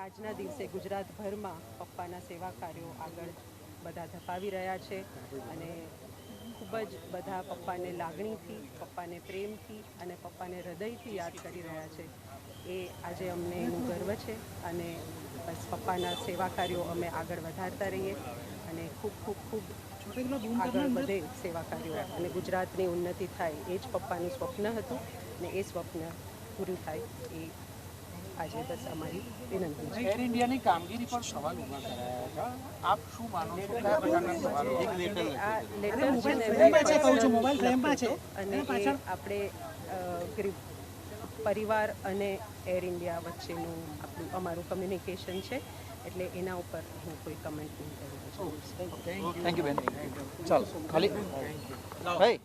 આજના દિવસે ગુજરાતભરમાં પપ્પાના સેવા કાર્યો આગળ બધા ધપાવી રહ્યા છે અને ખૂબ જ બધા પપ્પાને લાગણીથી, પપ્પાને પ્રેમથી અને પપ્પાને હૃદયથી યાદ કરી રહ્યા છે. એ આજે અમને એનું ગર્વ છે અને બસ પપ્પાના સેવા કાર્યો અમે આગળ વધારતા રહીએ અને ખૂબ ખૂબ ખૂબ આગળ વધે સેવા કાર્યો અને ગુજરાતની ઉન્નતિ થાય એ જ પપ્પાનું સ્વપ્ન હતું ને એ સ્વપ્ન પૂરું થાય એ આજે બસ અમારી વિનંતી છે. એર ઇન્ડિયાની કામગીરી પર સવાલ ઊભા કરાયા હતા. આપ શું માનો છો? કયા પ્રકારના સવાલો? આ લેટર છે ને અને એ આપણે પરિવાર અને એર ઇન્ડિયા વચ્ચેનું અમારું કમ્યુનિકેશન છે એટલે એના ઉપર હું કોઈ કમેન્ટ નહીં કરી શકું. થેન્ક યુ બેન. ચાલો ખાલી ભાઈ